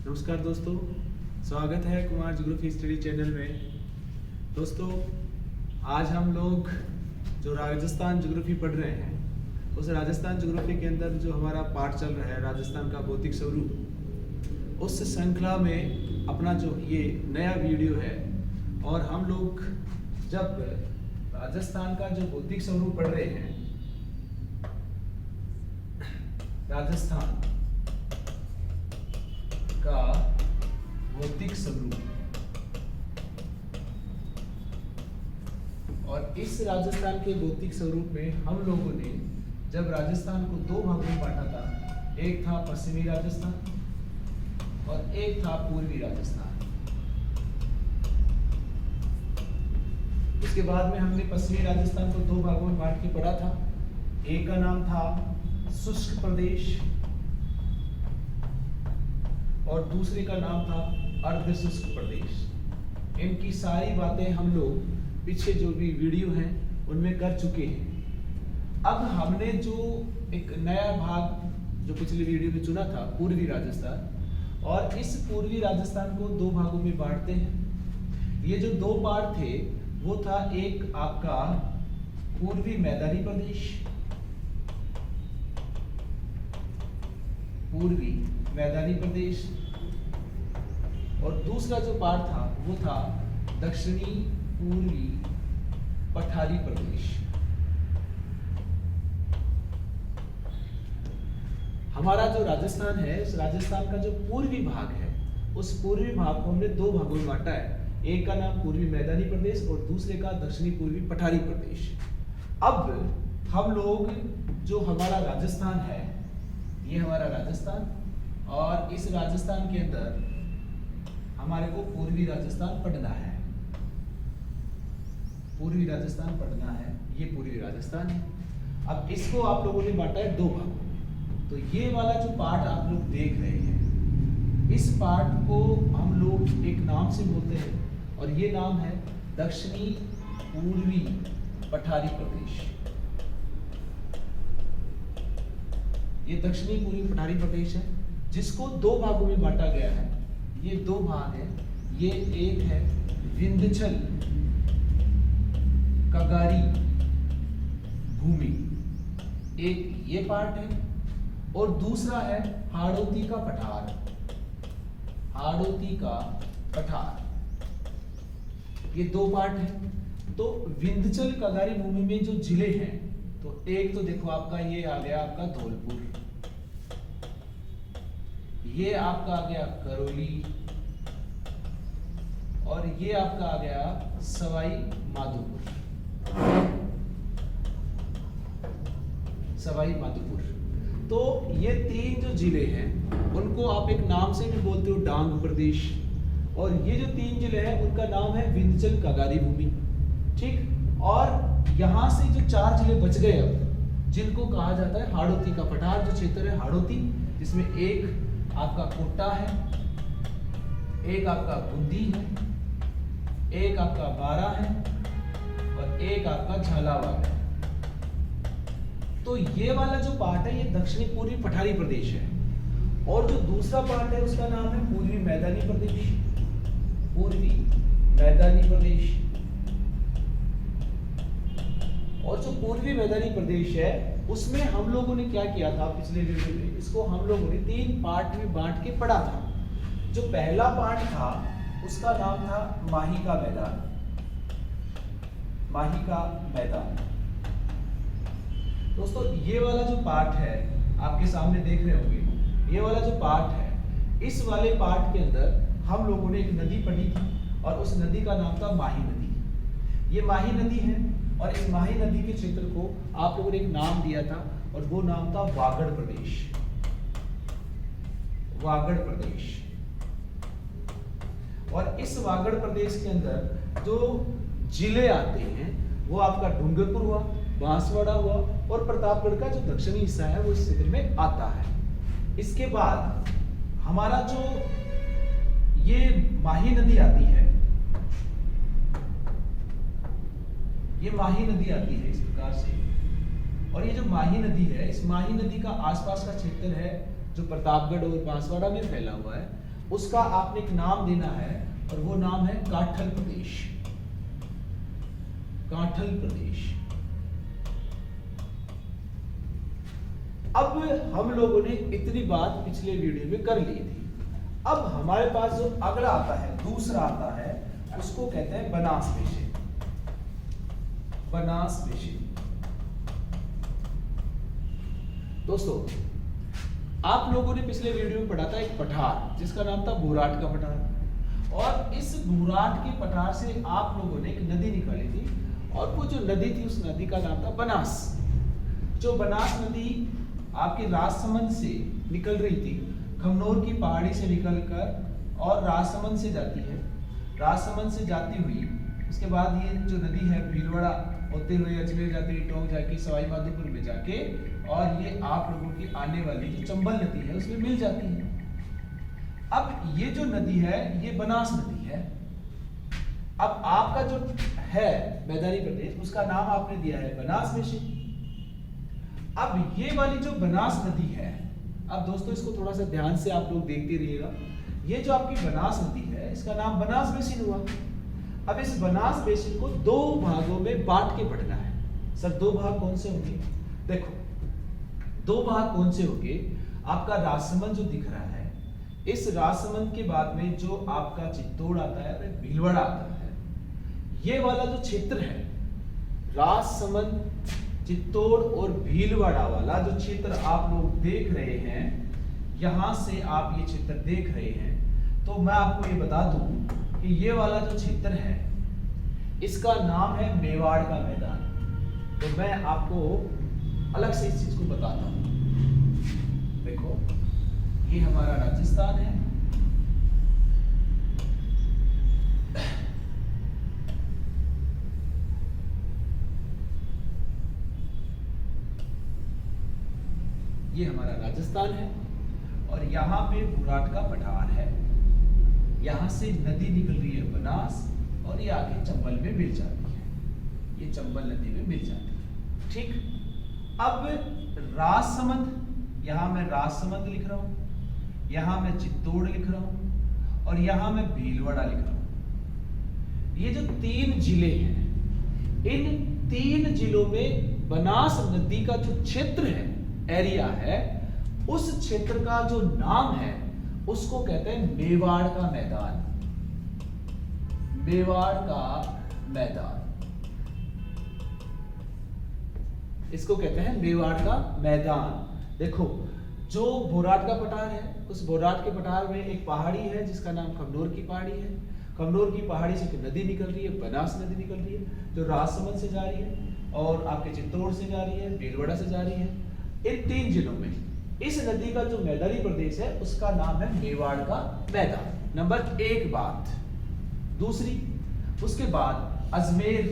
नमस्कार दोस्तों, स्वागत है कुमार ज्योग्राफी स्टडी चैनल में। दोस्तों, आज हम लोग जो राजस्थान ज्योग्राफी पढ़ रहे हैं, उस राजस्थान ज्योग्राफी के अंदर जो हमारा पाठ चल रहा है राजस्थान का भौतिक स्वरूप, उस श्रृंखला में अपना जो ये नया वीडियो है। और हम लोग जब राजस्थान का जो भौतिक स्वरूप पढ़ रहे हैं, राजस्थान का भौतिक स्वरूप, और इस राजस्थान के भौतिक स्वरूप में हम लोगों ने जब राजस्थान को दो भागों में बांटा था, एक था पश्चिमी राजस्थान और एक था पूर्वी राजस्थान। उसके बाद में हमने पश्चिमी राजस्थान को दो भागों में बांट के पढ़ा था। एक का नाम था शुष्क प्रदेश और दूसरे का नाम था अर्ध शुष्क प्रदेश। इनकी सारी बातें हम लोग पीछे जो भी वीडियो हैं उनमें कर चुके हैं। अब हमने जो एक नया भाग जो पिछले वीडियो में चुना था, पूर्वी राजस्थान, और इस पूर्वी राजस्थान को दो भागों में बांटते हैं। ये जो दो पार्ट थे वो था, एक आपका पूर्वी मैदानी प्रदेश, पूर्वी मैदानी प्रदेश, और दूसरा जो पार्ट था वो था दक्षिणी पूर्वी पठारी प्रदेश। हमारा जो राजस्थान है, इस राजस्थान का जो पूर्वी भाग है, उस पूर्वी भाग को हमने दो भागों में बांटा है। एक का नाम पूर्वी मैदानी प्रदेश और दूसरे का दक्षिणी पूर्वी पठारी प्रदेश। अब हम लोग जो हमारा राजस्थान है, ये हमारा राजस्थान, और इस राजस्थान के अंदर हमारे को पूर्वी राजस्थान पढ़ना है। पूर्वी राजस्थान पढ़ना है, ये पूर्वी राजस्थान है। अब इसको आप लोगों ने बांटा है दो भागों। तो ये वाला जो पार्ट आप लोग देख रहे हैं, इस पार्ट को हम लोग एक नाम से बोलते हैं, और ये नाम है दक्षिणी पूर्वी पठारी प्रदेश। ये दक्षिणी पूर्वी पठारी प्रदेश है, जिसको दो भागों में बांटा गया है। ये दो भाग है। ये एक है विंध्याचल कगारी भूमि, एक ये पार्ट है, और दूसरा है हाड़ौती का पठार। हाड़ौती का पठार, ये दो पार्ट है। तो विंध्याचल कगारी भूमि में जो जिले हैं, तो एक तो देखो आपका ये आ गया आपका धौलपुर, ये आपका आ गया करौली, और ये आपका आ गया सवाई माधोपुर। सवाई माधोपुर। तो ये तीन जो जिले हैं उनको आप एक नाम से भी बोलते हो, डांग प्रदेश, और ये जो तीन जिले हैं उनका नाम है विंध्याचल कगारी भूमि। ठीक। और यहां से जो चार जिले बच गए अब, जिनको कहा जाता है हाड़ौती का पठार, जो क्षेत्र है हाड़ौती, जिसमें एक आपका कोटा है, एक आपका बूंदी है, एक आपका बारा है, और एक आपका झालावाड़ है। तो ये वाला जो पार्ट है ये दक्षिणी पूर्वी पठारी प्रदेश है, और जो दूसरा पार्ट है उसका नाम है पूर्वी मैदानी प्रदेश। पूर्वी मैदानी प्रदेश। और जो पूर्वी मैदानी प्रदेश है उसमें हम लोगों ने क्या किया था पिछले वीडियो में, इसको हम लोगों ने तीन पार्ट में बांट के पढ़ा था। जो पहला पार्ट था उसका नाम था माही का मैदान। माही का मैदान। दोस्तों, ये वाला जो पार्ट है आपके सामने देख रहे होंगे, ये वाला जो पार्ट है, इस वाले पार्ट के अंदर हम लोगों ने एक नदी पढ़ी थी, और उस नदी का नाम था माही नदी। ये माही नदी है, और इस माही नदी के क्षेत्र को आप लोगों ने एक नाम दिया था, और वो नाम था वागड़ प्रदेश। वागड़ प्रदेश। और इस वागड़ प्रदेश के अंदर जो जिले आते हैं वो आपका डूंगरपुर हुआ, बांसवाड़ा हुआ, और प्रतापगढ़ का जो दक्षिणी हिस्सा है वो इस क्षेत्र में आता है। इसके बाद हमारा जो ये माही नदी आती है, ये माही नदी आती है इस प्रकार से, और ये जो माही नदी है, इस माही नदी का आसपास का क्षेत्र है जो प्रतापगढ़ और बांसवाड़ा में फैला हुआ है, उसका आपने एक नाम देना है और वो नाम है काठल प्रदेश। काठल प्रदेश। अब हम लोगों ने इतनी बात पिछले वीडियो में कर ली थी। अब हमारे पास जो अगला आता है, दूसरा आता है, उसको कहते हैं बनास बेसिन। बनास बेसिन। दोस्तों, आप लोगों ने पिछले वीडियो में पढ़ा था एक पठार जिसका नाम था बोराट का पठार, और इस बोराट के पठार से आप लोगों ने एक नदी निकाली थी, और वो जो नदी थी उस नदी का नाम था बनास। जो बनास नदी आपके राजसमंद से निकल रही थी, खमनोर की पहाड़ी से निकलकर और राजसमंद से जाती है। राजसमंद से जाती हुई उसके बाद ये जो नदी है भीलवाड़ा होते हुए अजमेर जाती हुई टोंक जाके सवाई माधोपुर में जाके और ये आप लोगों की आने वाली जो चंबल नदी है उसमें मिल जाती है। अब ये जो नदी है ये बनास नदी है। अब आपका जो है मैदानी प्रदेश उसका नाम आपने दिया है बनास बेसिन। अब ये वाली जो बनास नदी है, अब दोस्तों इसको थोड़ा सा ध्यान से आप लोग देखते रहिएगा। ये जो आपकी बनास नदी है इसका नाम बनास बेसिन हुआ। अब इस बनास बेसिन को दो भागों में बांट के पढ़ना है। सर दो भाग कौन से होंगे? देखो, दो भाग कौन से होंगे? आपका राजसमंद जो दिख रहा है, इस राजसमंद के बाद में जो आपका चित्तौड़ आता है और भीलवाड़ा आता है, ये वाला जो क्षेत्र है राजसमंद, चित्तौड़ और भीलवाड़ा वाला जो क्षेत्र आप लोग देख रहे हैं, यहां से आप ये क्षेत्र देख रहे हैं, तो मैं आपको ये बता दूं कि ये वाला जो क्षेत्र है इसका नाम है मेवाड़ का मैदान। तो मैं आपको अलग से इस चीज को बताता हूं। देखो, ये हमारा राजस्थान है, ये हमारा राजस्थान है, और यहाँ पे बोराट का पठार है। यहाँ से नदी निकल रही है बनास, और ये आगे चंबल में मिल जाती है। ये चंबल नदी में मिल जाती है। ठीक, अब राजसमंद, यहाँ मैं राजसमंद लिख रहा हूँ, यहाँ मैं चित्तौड़ लिख रहा हूँ, और यहाँ मैं भीलवाड़ा लिख रहा हूँ। ये जो तीन जिले हैं, इन तीन जिलों में बनास नदी का जो क्षेत्र है, एरिया है, उस क्षेत्र का जो नाम है उसको कहते हैं मेवाड़ का मैदान। मेवाड़ का मैदान, इसको कहते हैं मेवाड़ का मैदान। देखो, जो बोराट का पठार है, उस बोराट के पठार में एक पहाड़ी है जिसका नाम खमनोर की पहाड़ी है। खमनोर की पहाड़ी से एक नदी निकल रही है, बनास नदी निकल रही है, जो राजसमंद से जा रही है और आपके चित्तौड़ से जा रही है, भीलवाड़ा से जा रही है। इन तीन जिलों में इस नदी का जो मैदानी प्रदेश है उसका नाम है मेवाड़ का मैदान। नंबर एक बात। दूसरी, उसके बाद अजमेर,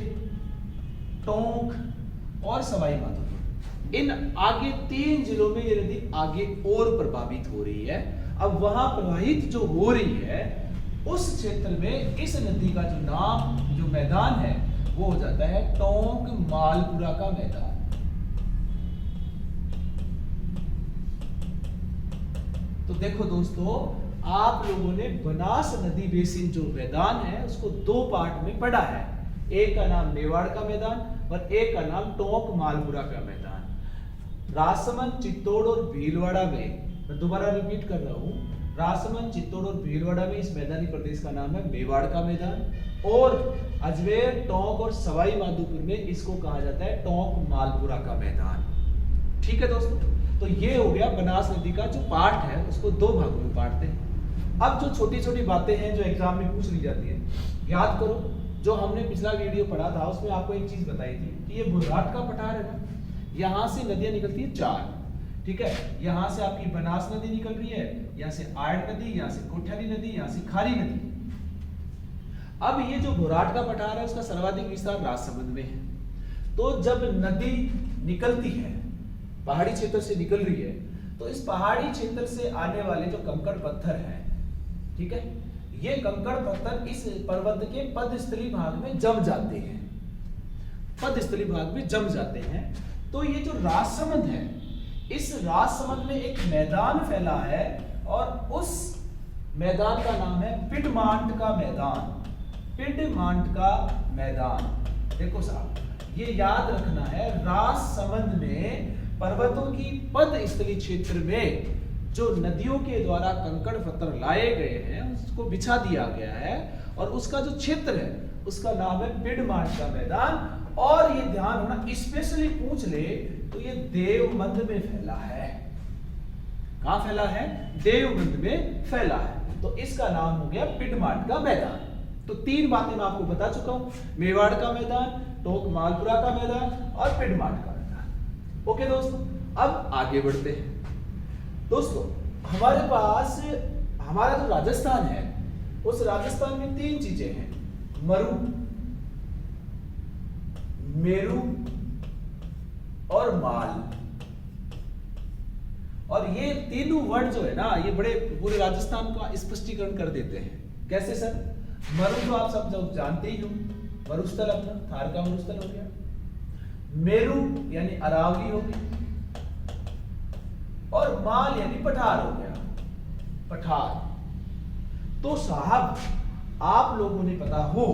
टोंक और सवाई माधोपुर, इन आगे तीन जिलों में ये नदी आगे और प्रभावित हो रही है। अब वहां प्रवाहित जो हो रही है उस क्षेत्र में इस नदी का जो नाम, जो मैदान है, वो हो जाता है टोंक मालपुरा का मैदान। तो देखो दोस्तों, आप लोगों ने बनास नदी बेसिन जो मैदान है उसको दो पार्ट में पढ़ा है। एक का नाम मेवाड़ का मैदान और एक का नाम टोंक मालपुरा का मैदान। राजसमंद, चित्तौड़ और भीलवाड़ा में, मैं दोबारा रिपीट कर रहा हूं, राजसमंद, चित्तौड़ और भीलवाड़ा में इस मैदानी प्रदेश का नाम है मेवाड़ का मैदान, और अजमेर, टोंक और सवाई माधोपुर में इसको कहा जाता है टोंक मालपुरा का मैदान। ठीक है दोस्तों, तो ये हो गया बनास नदी का जो पार्ट है उसको दो भागों में बांटते हैं। अब जो छोटी छोटी बातें हैं जो एग्जाम में पूछ ली जाती है, याद करो, जो हमने पिछला वीडियो पढ़ा था उसमें आपको एक चीज बताई थी कि ये बोराट का पठार है ना, यहाँ से नदियां निकलती है चार। ठीक है, यहाँ से आपकी बनास नदी निकल रही है, यहाँ से आड़ नदी, यहाँ से कोठरी नदी, यहाँ से खारी नदी। अब ये जो बोराट का पठार है उसका सर्वाधिक विस्तार राजसमंद में है। तो जब नदी निकलती है, पहाड़ी क्षेत्र से निकल रही है, तो इस पहाड़ी क्षेत्र से आने वाले जो कंकड़ पत्थर हैं, ठीक है, ये कंकड़ पत्थर इस पर्वत के पदस्थली भाग में जम जाते हैं। पदस्थली भाग में जम जाते हैं। तो ये जो राजसमंद है, इस राजसमंद में एक मैदान फैला है, और उस मैदान का नाम है पिडमांट का मैदान। पिडमांट का मैदान। देखो साहब, ये याद रखना है, राजसमंद में पर्वतों की पदस्थली क्षेत्र में जो नदियों के द्वारा कंकड़ पत्थर लाए गए हैं उसको बिछा दिया गया है, और उसका जो क्षेत्र है उसका नाम है पिडमांट का मैदान। और ये ध्यान होना, स्पेशली पूछ ले तो ये देवबंद में फैला है। कहां फैला है? देवबंद में फैला है। तो इसका नाम हो गया पिडमांट का मैदान। तो 3 बातें मैं आपको बता चुका हूं, मेवाड़ का मैदान, टोक मालपुरा का मैदान और पिडमांट का मैदान। ओके दोस्तों, अब आगे बढ़ते हैं। दोस्तों, हमारे पास हमारा जो राजस्थान है उस राजस्थान में 3 चीजें हैं, मरु, मेरु और माल। और ये तीनों वर्ड जो है ना, ये बड़े पूरे राजस्थान का स्पष्टीकरण कर देते हैं। कैसे सर? मरु जो आप सब जो जानते ही हो, मरुस्थल अपना थार का मरुस्थल हो गया। मेरु यानी अरावली हो गई, और माल यानी पठार हो गया, पठार। तो साहब, आप लोगों ने पता हो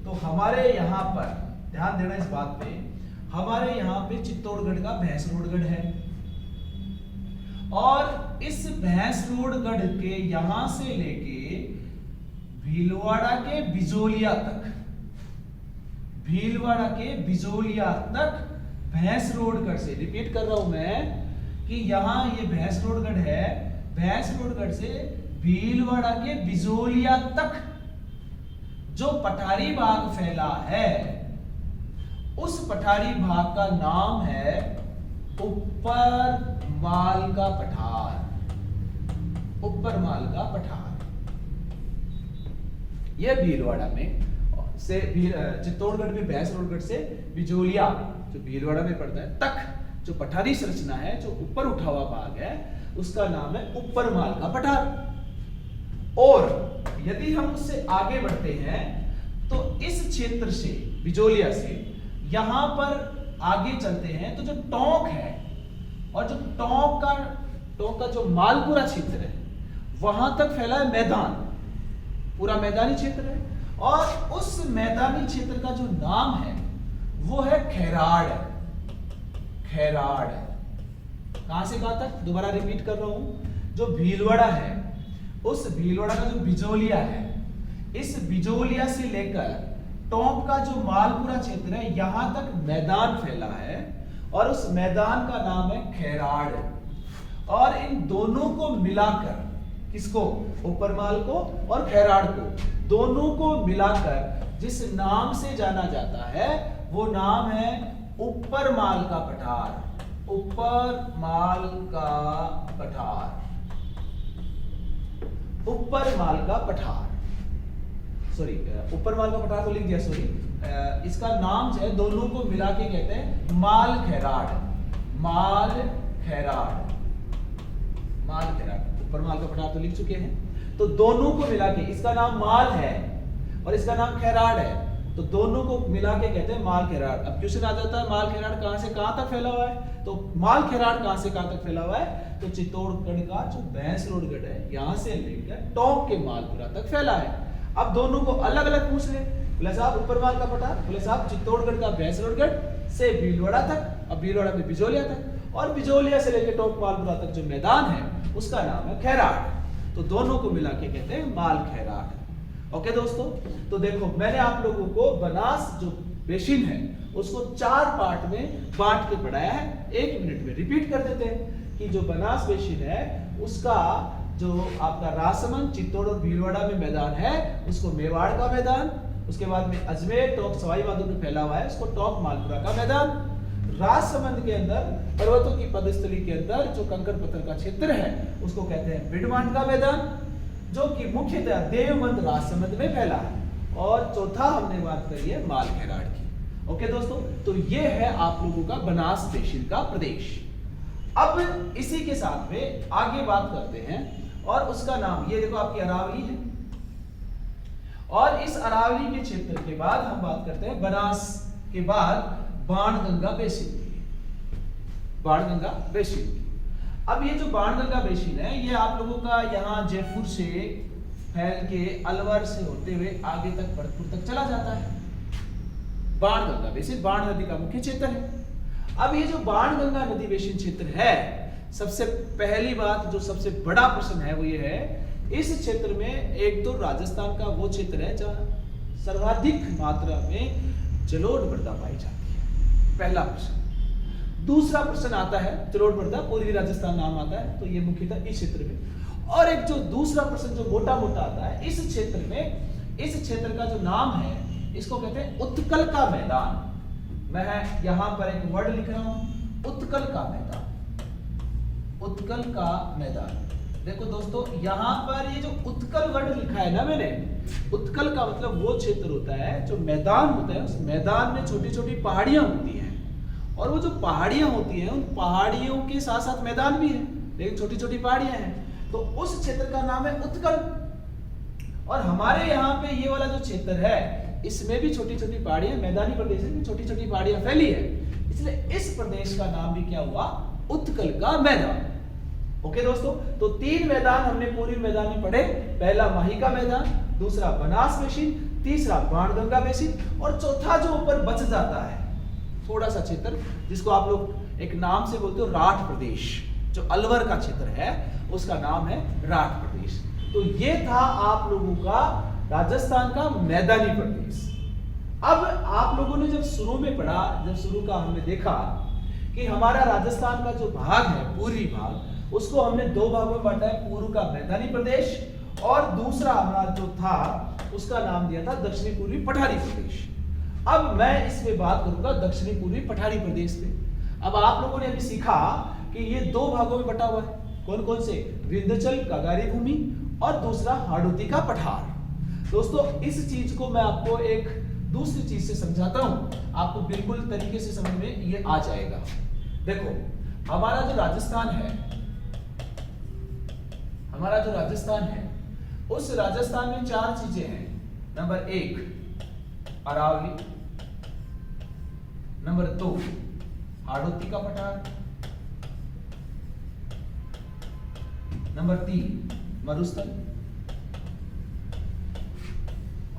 तो हमारे यहां पर ध्यान देना इस बात पे, हमारे यहां पे चित्तौड़गढ़ का भैंसरोडगढ़ है, और इस भैंसरोडगढ़ के यहां से लेके भीलवाड़ा के बिजोलिया तक, भीलवाड़ा के बिजोलिया तक भैंसरोडगढ़ से, रिपीट कर रहा हूं मैं कि यहां ये भैंसरोडगढ़ है, भैंसरोडगढ़ से भीलवाड़ा के बिजोलिया तक जो पठारी भाग फैला है, उस पठारी भाग का नाम है ऊपर माल का पठार। ऊपर माल का पठार। यह भीलवाड़ा में से चित्तौड़गढ़ में भैंसरोडगढ़ से बिजोलिया जो भीलवाड़ा में पड़ता है तक जो पठारी संरचना है, जो ऊपर उठा हुआ भाग है, उसका नाम है ऊपर माल का पठार। और यदि हम उससे आगे बढ़ते हैं तो इस क्षेत्र से, बिजोलिया से यहां पर आगे चलते हैं तो जो टोंक है, और जो टोंक का जो मालपुरा क्षेत्र है, वहां तक फैला है मैदान, पूरा मैदानी क्षेत्र है। और उस मैदानी क्षेत्र का जो नाम है वो है खैराड़। खैराड़। कहां से कहां तक? दोबारा रिपीट कर रहा हूं, जो भीलवाड़ा है, उस भीलवाड़ा का जो बिजोलिया है, इस बिजोलिया से लेकर टोंक का जो मालपुरा क्षेत्र है, यहां तक मैदान फैला है, और उस मैदान का नाम है खैराड़। और इन दोनों को मिलाकर, किसको? ऊपर माल को और खैराड़ को, दोनों को मिलाकर जिस नाम से जाना जाता है वो नाम है ऊपर माल का पठार। ऊपर माल का पठार। ऊपर माल का पठार, सॉरी, ऊपर माल का पठार तो लिख दिया, सॉरी। इसका नाम जो है दोनों को मिला के कहते हैं माल खैराड़। माल खैराड़। माल खैराड़। ऊपर माल का पठार तो लिख चुके हैं। तो दोनों को मिला के, इसका नाम माल है और इसका नाम खैराड़ है, तो दोनों को मिला के कहते हैं माल खैराड़। अब क्वेश्चन आ जाता है माल खैराड़ कहां से कहां तक फैला हुआ है? तो माल खैराड़ कहां से कहां तक फैला हुआ है? तो चित्तौड़गढ़ का जो भैंसरोडगढ़ है, यहां से लेकर टोंक के मालपुरा तक फैला है। अब दोनों को अलग अलग पूछ ले, बोले साहब ऊपर माल का पठार, बोले साहब चित्तौड़गढ़ का भैंसरोडगढ़ से भीलवाड़ा तक, अब भीलवाड़ा में बिजोलिया तक, और बिजोलिया से लेकर टोंक मालपुरा तक जो मैदान है उसका नाम है खैराड़। तो दोनों को मिला के कहते हैं माल खैराड़। ओके दोस्तों, तो देखो मैंने आप लोगों को बनास जो बेसिन है उसको 4 पार्ट में बांट के पढ़ाया है। 1 मिनट में रिपीट कर देते हैं कि जो बनास बेसिन है उसका जो आपका राजसमंद, चित्तौड़ और भीलवाड़ा में मैदान है उसको मेवाड़ का मैदान, उसके बाद में अजमेर, टोंक, सवाई माधोपुर में फैला हुआ है उसको टोंक मालपुरा का मैदान। राजसमंद के अंदर पर्वतों की पदस्थली के अंदर जो कंकड़ पत्थर का क्षेत्र है उसको कहते हैं पिडमांट का मैदान, जो कि मुख्यतः देवबंद राजसमंद में फैला है। और चौथा हमने बात करी है माल खैराड़ की। ओके दोस्तों, तो ये है आप लोगों का बनास बेसिन का प्रदेश। अब इसी के साथ में आगे बात करते हैं, और उसका नाम ये देखो आपकी अरावली है, और इस अरावली के क्षेत्र के बाद हम बात करते हैं बनास के बाद बाणगंगा बेसिन की। बाणगंगा बेसिन। अब ये जो बाणगंगा बेसिन है ये आप लोगों का यहाँ जयपुर से फैल के अलवर से होते हुए आगे तक भरतपुर तक चला जाता है। बाणगंगा बेसिन बाण नदी का मुख्य क्षेत्र है। अब ये जो बाणगंगा नदी बेसिन क्षेत्र है, सबसे पहली बात जो सबसे बड़ा प्रश्न है वो ये है, इस क्षेत्र में एक तो राजस्थान का वो क्षेत्र है जहां सर्वाधिक मात्रा में जलोढ़ मृदा पाई जाती है, पहला प्रश्न। दूसरा प्रश्न आता है, जलोढ़ मृदा पूर्वी राजस्थान नाम आता है, तो ये मुख्यतः इस क्षेत्र में। और एक जो दूसरा प्रश्न जो मोटा मोटा आता है, इस क्षेत्र में, इस क्षेत्र का जो नाम है इसको कहते हैं उत्कल का मैदान। मैं यहां पर एक वर्ड लिख रहा हूं, उत्कल का मैदान, उत्कल का मैदान। देखो दोस्तों, यहां पर ये जो उत्कल वर्ड लिखा है ना मैंने, उत्कल का मतलब वो क्षेत्र होता है जो मैदान होता है, उस मैदान में छोटी छोटी पहाड़ियां होती हैं, और वो जो पहाड़ियां होती हैं उन पहाड़ियों के साथ साथ मैदान भी है, लेकिन छोटी छोटी पहाड़ियां हैं, तो उस क्षेत्र का नाम है उत्कल। और हमारे यहाँ पे ये वाला जो क्षेत्र है इसमें भी छोटी छोटी पहाड़ियां, मैदानी प्रदेश में छोटी छोटी पहाड़ियां फैली है, इसलिए इस प्रदेश का नाम भी क्या हुआ, उत्कल का मैदान। ओके दोस्तों, तो 3 मैदान हमने पूर्वी मैदान में पढ़े, पहला माही का मैदान, दूसरा बनास बेसिन, तीसरा बाणगंगा बेसिन, और चौथा जो ऊपर बच जाता है थोड़ा सा क्षेत्र जिसको आप लोग एक नाम से बोलते हो राठ प्रदेश, जो अलवर का क्षेत्र है उसका नाम है राठ प्रदेश। तो ये था आप लोगों का राजस्थान का मैदानी प्रदेश। अब आप लोगों ने जब शुरू में पढ़ा, जब शुरू का हमने देखा कि हमारा राजस्थान का जो भाग है पूर्वी भाग, उसको हमने 2 भागों में बांटा है, पूर्व का मैदानी प्रदेश और दूसरा हमारा जो था उसका नाम दिया था दक्षिणी पूर्वी पठारी प्रदेश। अब मैं इसमें बात करूंगा दक्षिणी पूर्वी पठारी प्रदेश पे। अब आप लोगों ने अभी सीखा कि ये 2 भागों में बटा हुआ है, कौन कौन से, विंध्याचल कागारी भूमि और दूसरा हाड़ौती का पठार। दोस्तों इस चीज को मैं आपको एक दूसरी चीज से समझाता हूं, आपको बिल्कुल तरीके से समझ में ये आ जाएगा। देखो हमारा जो राजस्थान है, हमारा जो राजस्थान है उस राजस्थान में 4 चीजें हैं। नंबर 1 अरावली, नंबर 2 हाड़ौती का पठार, नंबर 3 मरुस्थल,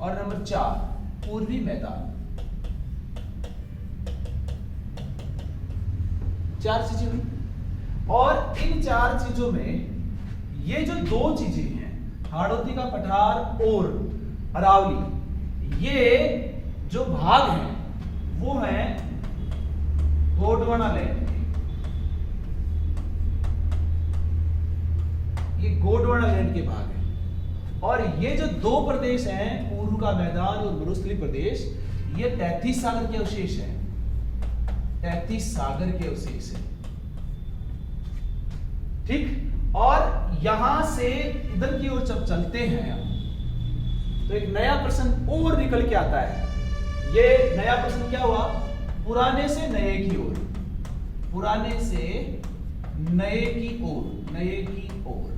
और नंबर 4 पूर्वी मैदान। 4 चीजें हुई, और इन 4 चीजों में ये जो 2 चीजें हैं, हाड़ौती का पठार और अरावली, ये जो भाग हैं वो हैं गोंडवाना लैंड, ये गोंडवाना लैंड के भाग हैं। और ये जो 2 प्रदेश हैं, पूर्व का मैदान और मरुस्थली प्रदेश, ये 33 सागर के अवशेष हैं, 33 सागर के अवशेष हैं, ठीक। और यहां से इधर की ओर जब चलते हैं तो एक नया प्रश्न और निकल के आता है। ये नया प्रश्न क्या हुआ, पुराने से नए की ओर, पुराने से नए की ओर, नए की ओर।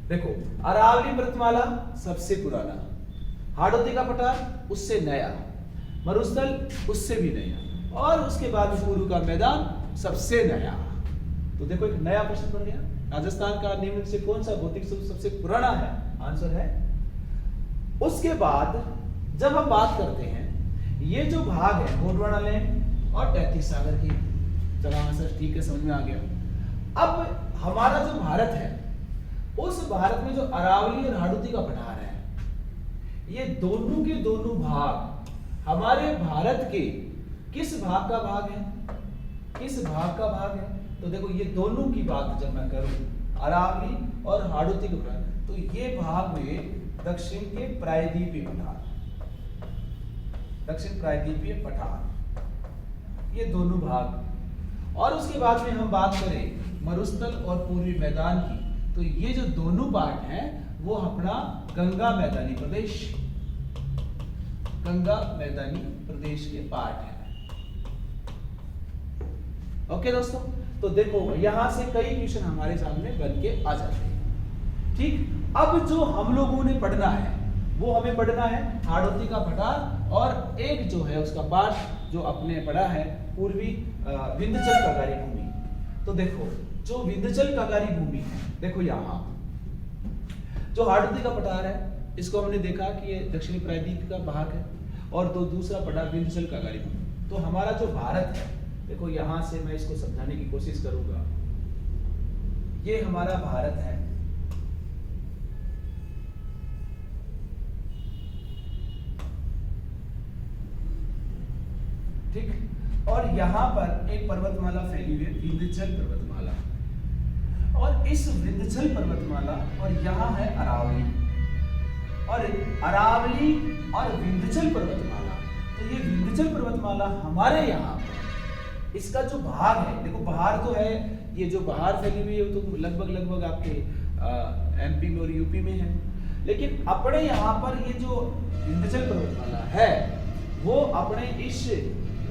देखो अरावली पर्वतमाला सबसे पुराना, हाड़ौती का पठार उससे नया, मरुस्थल उससे भी नया, और उसके बाद पूर्व का मैदान सबसे नया। तो देखो एक नया प्रश्न बन गया, राजस्थान का निम्न से कौन सा भौतिक स्वरूप सबसे पुराना है, आंसर है। उसके बाद जब हम बात करते हैं ये जो भाग है गोंडवाना लैंड और 33 सागर की, चलो आंसर ठीक है, समझ में आ गया। अब हमारा जो भारत है उस भारत में जो अरावली और हाड़ौती का पठार है, ये दोनों के दोनों भाग हमारे भारत के किस भाग का भाग है, किस भाग का भाग है। तो देखो ये दोनों की बात जब मैं करूं, अरावली और हाड़ौती का पठार, तो ये भाग में दक्षिण के प्रायद्वीपीय पठार, दक्षिण प्रायद्वीपीय पठार, ये दोनों भाग। और उसके बाद में हम बात करें मरुस्थल और पूर्वी मैदान की, तो ये जो दोनों पार्ट हैं वो अपना गंगा मैदानी प्रदेश, गंगा मैदानी प्रदेश के पार्ट है। ओके दोस्तों, तो देखो यहां से कई क्वेश्चन हमारे सामने बन के आ जाते हैं, ठीक। अब जो हम लोगों ने पढ़ना है वो हमें पढ़ना है हाड़ौती का पठार, और एक जो है उसका पार्ट जो अपने पढ़ा है पूर्वी विंध्याचल कागारी भूमि। तो देखो जो विंध्याचल कागारी भूमि है, देखो यहाँ जो हाड़ौती का पठार है, इसको हमने देखा कि ये दक्षिणी प्रायद्वीप का भाग है, और तो दूसरा पठार विंध्याचल कागारी भूमि। तो हमारा जो भारत है, देखो यहां से मैं इसको समझाने की कोशिश करूंगा। ये हमारा भारत है, ठीक, और यहां पर एक पर्वतमाला फैली हुई है, विंध्याचल पर्वतमाला, और इस विंध्याचल पर्वतमाला और यहाँ है अरावली, और अरावली और विंध्याचल पर्वतमाला। तो ये विंध्याचल पर्वतमाला हमारे यहाँ पर इसका जो भाग है, देखो बाहर तो है, ये जो बाहर फैली हुई है वो तो लगभग आपके एमपी में और यूपी में है, लेकिन अपने यहाँ पर ये जो विंध्याचल पर्वतमाला है वो अपने इस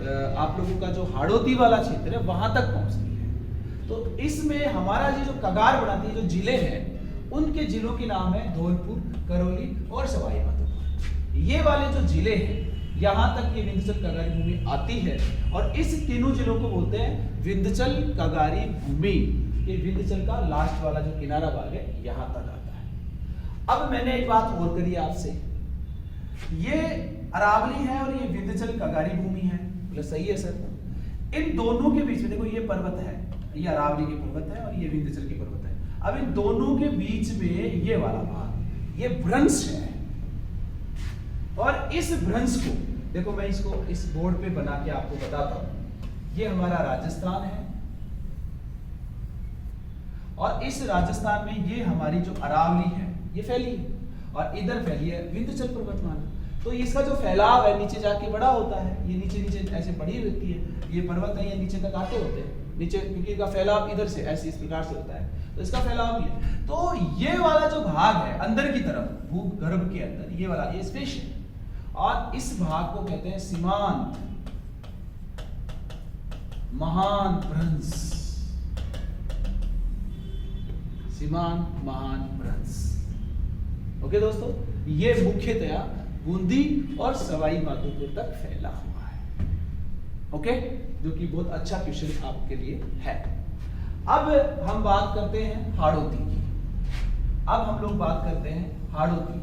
आप लोगों का जो हाड़ौती वाला क्षेत्र है वहां तक पहुंचती है। तो इसमें हमारा ये जो कगार बनाती है, जो जिले हैं, उनके जिलों के नाम है धौलपुर, करौली और सवाई माधोपुर। ये वाले जो जिले हैं, यहाँ तक ये विंध्याचल कागारी भूमि आती है, और इस तीनों जिलों को बोलते हैं विंध्याचल कागारी भूमि। ये विंध्याचल का लास्ट वाला जो किनारा भाग है यहाँ तक आता है। अब मैंने एक बात और करी आपसे, ये अरावली है और ये विंध्याचल कागारी भूमि है, बोले सही है सर। इन दोनों के बीच में देखो ये पर्वत है, ये अरावली के पर्वत है और ये विंध्याचल के पर्वत है। अब इन दोनों के बीच में ये वाला भाग, ये भ्रंश है, और इस भ्रंश को देखो मैं इसको इस बोर्ड पे बना के आपको बताता हूं। ये हमारा राजस्थान है, और इस राजस्थान में ये हमारी जो अरावली है ये फैली है, और इधर फैली है विंध्याचल पर्वतमाला। तो इसका जो फैलाव है नीचे जाके बड़ा होता है, ये नीचे ऐसे बढ़ी रहती है, ये पर्वत है, ये नीचे तक आते होते हैं नीचे, क्योंकि इनका फैलाव इधर से ऐसे इस प्रकार से होता है, तो इसका फैलाव भी है। तो ये वाला जो भाग है अंदर की तरफ भूगर्भ के अंदर, ये वाला ये स्पेस है, और इस भाग को कहते हैं सीमांत महान भ्रंश, सीमांत महान भ्रंश। ओके दोस्तों, ये मुख्यतया बूंदी और सवाई माधोपुर तक फैला हुआ है। ओके, जो कि बहुत अच्छा क्वेश्चन आपके लिए है। अब हम बात करते हैं हाड़ौती की। अब हम लोग बात करते हैं हाड़ौती की।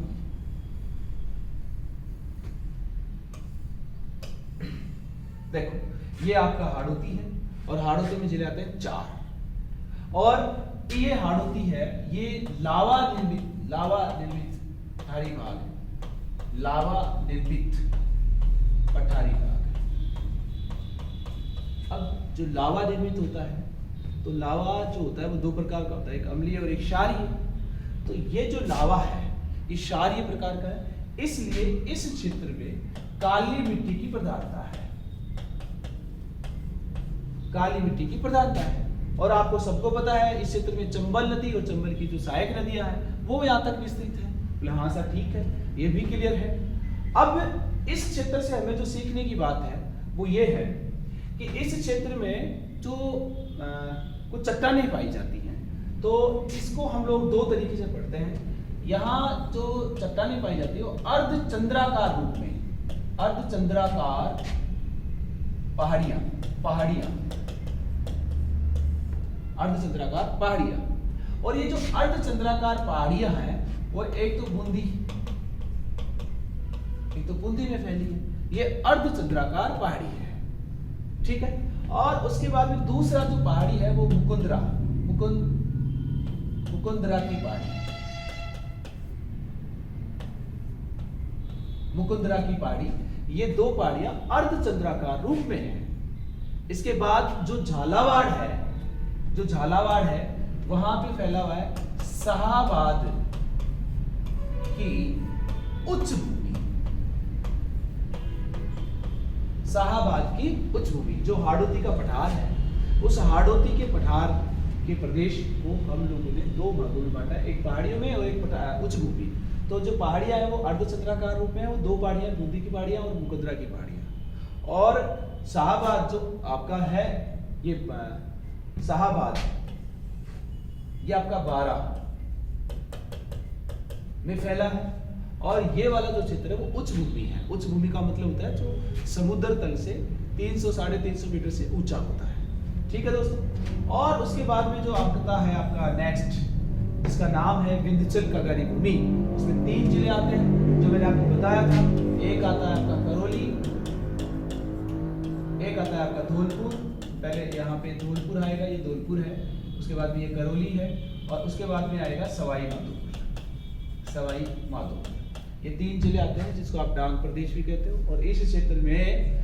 देखो ये आपका हाड़ौती है, और हाड़ौती में जिले आते हैं 4, और ये हाड़ौती है, ये लावा निर्मित पठारी भाग है, लावा निर्मित पठारी भाग है। अब जो लावा निर्मित होता है, तो लावा जो होता है वो 2 प्रकार का होता है, एक अम्लीय और एक क्षारीय। तो ये जो लावा है ये क्षारीय प्रकार का है, इसलिए इस क्षेत्र में काली मिट्टी की प्रधानता है, काली मिट्टी की प्रधानता है। और आपको सबको पता है इस क्षेत्र में चंबल नदी और चंबल की जो सहायक नदियां हैं वो यहाँ तक विस्तृत है। बोले हाँ सर ठीक है, ये भी क्लियर है। अब इस क्षेत्र से हमें जो सीखने की बात है वो ये है कि इस क्षेत्र में जो कुछ चट्टानें पाई जाती हैं, तो इसको हम लोग 2 तरीके से पढ़ते हैं। यहाँ जो चट्टानें पाई जाती है वो अर्धचंद्राकार रूप में, अर्धचंद्राकार पहाड़ियां, अर्धचंद्राकार पहाड़ियां। और ये जो अर्धचंद्राकार पहाड़ियां हैं वो एक तो बूंदी में फैली है, ये अर्धचंद्राकार पहाड़ी है, ठीक है। और उसके बाद में दूसरा जो पहाड़ी है वो मुकुंदरा की पहाड़ी, मुकुंदरा की पहाड़ी, ये 2 पहाड़ियां अर्धचंद्राकार रूप में है। इसके बाद जो झालावाड़ है वहां पे फैला हुआ है शाहाबाद की उच्च भूमि, शाहाबाद की उच्च भूमि जो हाड़ौती का पठार है। उस हाड़ौती के पठार के प्रदेश को हम लोगों ने 2 भागों में बांटा, एक पहाड़ियों में और एक उच्च भूमि। तो जो पहाड़ियां हैं वो अर्धचंद्राकार रूप में है, वो 2 पहाड़ियां, बूंदी की पहाड़ियां और मुकुंदरा की पहाड़ियां। और शाहाबाद जो आपका है, ये शाहाबाद ये आपका 12 में फैला है। और ये वाला जो क्षेत्र है वो उच्च भूमि है। उच्च भूमि का मतलब होता है जो समुद्र तल से 300 साढ़े 300 मीटर से ऊंचा होता है। ठीक है दोस्तों। और उसके बाद में जो आपका है आपका नेक्स्ट, जिसका नाम है विंध्याचल कागारी भूमि, इसमें 3 जिले आते हैं जो मैंने आपको बताया था। एक आता है आपका करौली, एक आता है आपका धौलपुर, पहले यहाँ पे धौलपुर आएगा, ये धौलपुर है, उसके बाद में ये करौली है, और उसके बाद में आएगा सवाई माधोपुर। ये 3 जिले आते हैं जिसको आप डांग प्रदेश भी कहते हो। और इस क्षेत्र में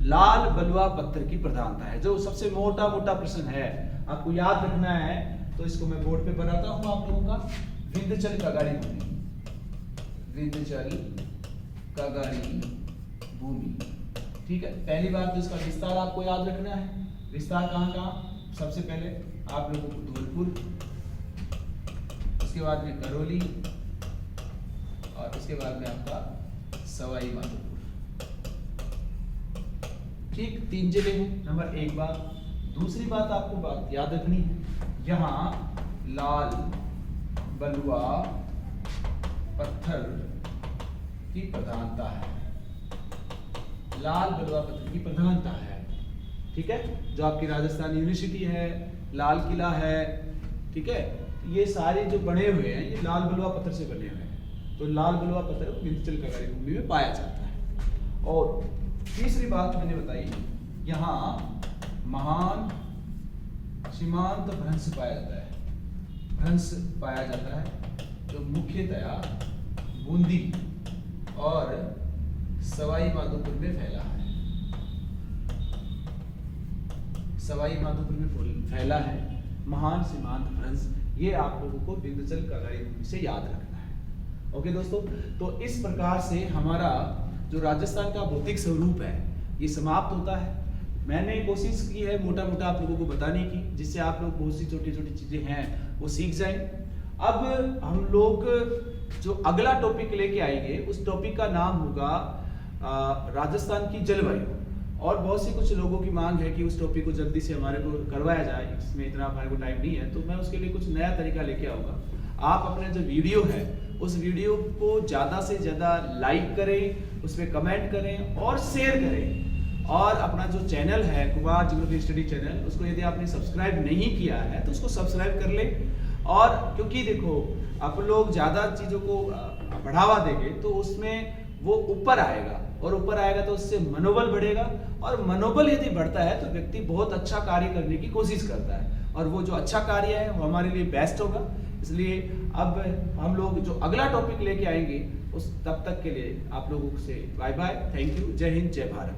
लाल बलुआ पत्थर की प्रधानता है। जो सबसे मोटा प्रश्न है आपको याद रखना है, तो इसको मैं बोर्ड पे बनाता हूं आप लोगों का। विंध्याचल कागारी भूमि, विंध्याचल कागारी भूमि, ठीक है। पहली बात तो इसका विस्तार आपको याद रखना है। विस्तार कहाँ? सबसे पहले आप लोगों को धौलपुर, उसके बाद में करौली, और उसके बाद में आपका सवाई माधोपुर, ठीक। 3 जिले हैं, नंबर 1 बात। दूसरी बात आपको बात याद रखनी है, यहाँ लाल बलुआ पत्थर की प्रधानता है। लाल बलुआ पत्थर की प्रधानता है, ठीक है। जो आपकी राजस्थान यूनिवर्सिटी है, लाल किला है, ठीक है, ये सारे जो बने हुए हैं ये लाल बलुआ पत्थर से बने हुए हैं। तो लाल बलुआ पत्थर विंध्याचल कागारी भूमि में पाया जाता है। और तीसरी बात मैंने बताई, यहाँ महान सीमांत भ्रंश पाया जाता है। भ्रंश पाया जाता है जो मुख्यतया बूंदी और सवाई माधोपुर में फैला है। सवाई माधोपुर में फैला है महान सीमांत भ्रंश। ये आप लोगों को विंध्याचल कागारी भूमि से याद रखना है। ओके दोस्तों, तो इस प्रकार से हमारा जो राजस्थान का भौतिक स्वरूप है ये समाप्त होता है। मैंने कोशिश की है मोटा आप लोगों को बताने की, जिससे आप लोग बहुत सी छोटी चीजें हैं वो सीख जाएं। अब हम लोग जो अगला टॉपिक लेके आएंगे उस टॉपिक का नाम होगा राजस्थान की जलवायु। और बहुत सी कुछ लोगों की मांग है कि उस टॉपिक को जल्दी से हमारे को करवाया जाए, इसमें इतना हमारे को टाइम नहीं है, तो मैं उसके लिए कुछ नया तरीका लेके आऊँगा। आप अपने जो वीडियो है उस वीडियो को ज़्यादा से ज़्यादा लाइक करें, उस पर कमेंट करें और शेयर करें। और अपना जो चैनल है कुमार ज्योग्राफी स्टडी चैनल, उसको यदि आपने सब्सक्राइब नहीं किया है तो उसको सब्सक्राइब कर लें। और क्योंकि देखो आप लोग ज़्यादा चीज़ों को बढ़ावा देंगे तो उसमें वो ऊपर आएगा, और ऊपर आएगा तो उससे मनोबल बढ़ेगा, और मनोबल यदि बढ़ता है तो व्यक्ति बहुत अच्छा कार्य करने की कोशिश करता है, और वो जो अच्छा कार्य है वो हमारे लिए बेस्ट होगा। इसलिए अब हम लोग जो अगला टॉपिक लेके आएंगे उस तब तक के लिए आप लोगों से बाय बाय, थैंक यू, जय हिंद, जय भारत।